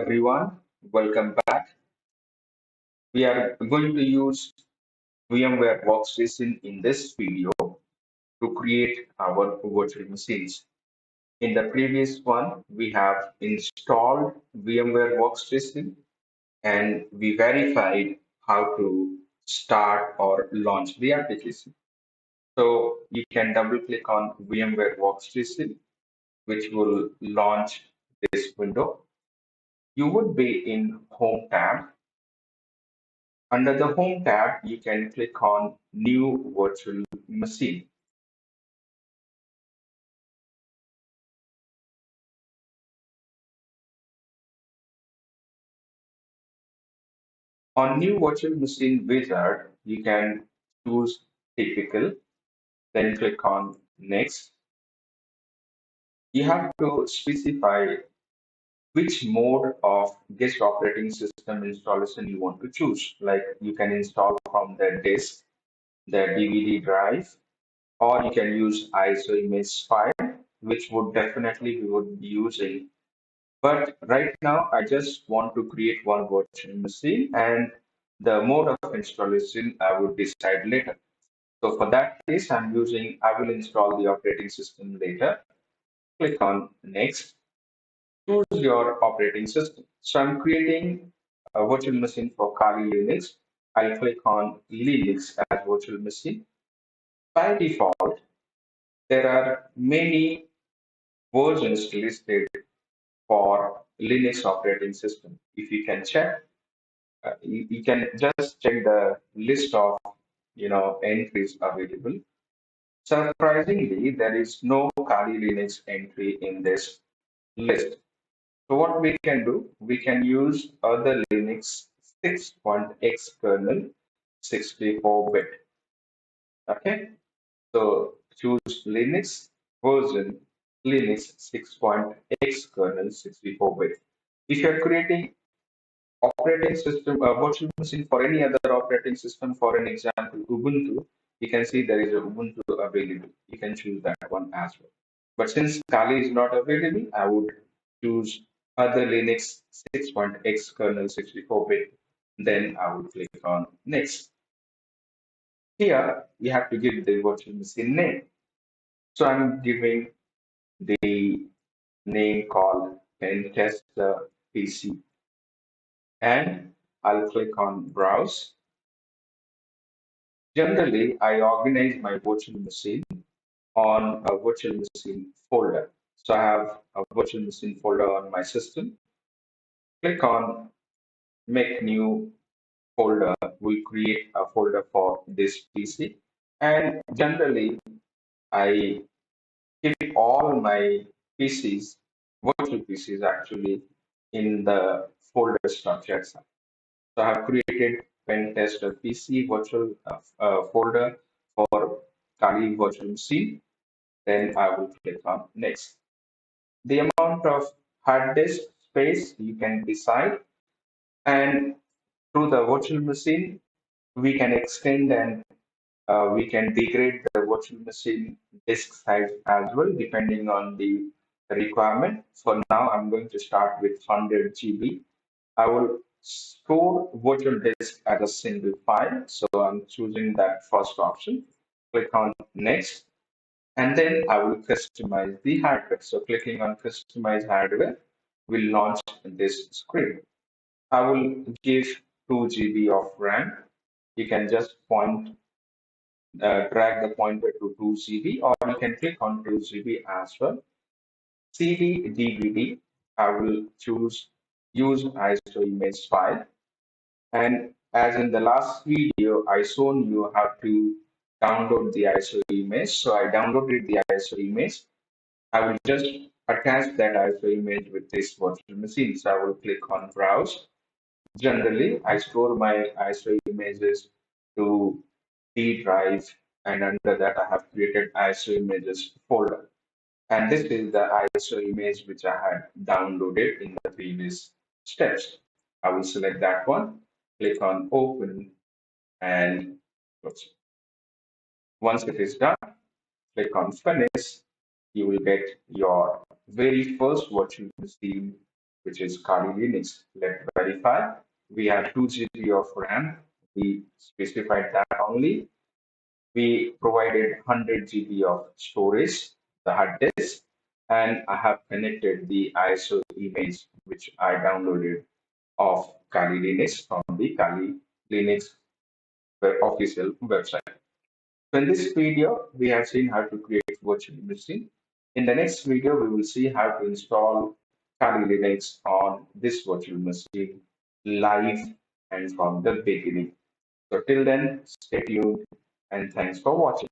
everyone, welcome back. We are going to use VMware Workstation in this video to create our virtual machines. In the previous one, we have installed VMware Workstation and we verified how to start or launch the application. So you can double click on VMware Workstation, which will launch this window. You would be in Home tab. Under the Home tab, you can click on New Virtual Machine. On New Virtual Machine Wizard, you can choose Typical, then click on Next. You have to specify which mode of guest operating system installation you want to choose. Like you can install from the disk, the DVD drive, or you can use ISO image file, which would definitely we would be using. But right now, I just want to create one virtual machine and the mode of installation I will decide later. So for that case, I will install the operating system later. Click on next, choose your operating system. So I'm creating a virtual machine for Kali Linux. I'll click on Linux as virtual machine. By default, there are many versions listed for Linux operating system. If you can check, you can just check the list of entries available. Surprisingly, there is no Kali Linux entry in this list. So what we can do, we can use other Linux 6.x kernel 64-bit. Okay, so choose Linux version Linux 6.x kernel 64-bit. If you're creating operating system, virtual machine for any other operating system, for an example, Ubuntu, you can see there is a Ubuntu available. You can choose that one as well. But since Kali is not available, I would choose other Linux 6.x kernel 64-bit. Then I would click on next. Here, you have to give the virtual machine name. So I'm giving the name called pen tester PC. And I'll click on browse. Generally, I organize my virtual machine on a virtual machine folder. So I have a virtual machine folder on my system. Click on make new folder. We'll create a folder for this PC. And generally, I keep all my PCs, virtual PCs actually, in the folder structure itself. So I have created pen tester PC virtual folder for Kali virtual machine. Then I will click on next. The amount of hard disk space you can decide, and through the virtual machine, we can extend and we can degrade the virtual machine disk size as well, depending on the requirement. For now, I'm going to start with 100 GB. I will store virtual disk as a single file. So I'm choosing that first option. Click on next. And then I will customize the hardware. So clicking on customize hardware will launch this screen. I will give 2 GB of RAM. You can just drag the pointer to 2 GB, or you can click on 2 GB as well. CD, DVD, I will choose use ISO image file. And as in the last video, I shown you how to download the ISO image. So I downloaded the ISO image. I will just attach that ISO image with this virtual machine. So I will click on browse. Generally, I store my ISO images to D drive, and under that I have created ISO images folder. And this is the ISO image which I had downloaded in the previous steps. I will select that one, click on open, and close. Once it is done, click on finish. You will get your very first virtual machine which is Kali Linux. Let's verify. We have 2 GB of RAM. We specified that only. We provided 100 GB of storage, the hard disk, and I have connected the ISO image which I downloaded of Kali Linux from the Kali Linux official website. So in this video, we have seen how to create virtual machine. In the next video, we will see how to install Kali Linux on this virtual machine live and from the beginning. So till then, stay tuned and thanks for watching.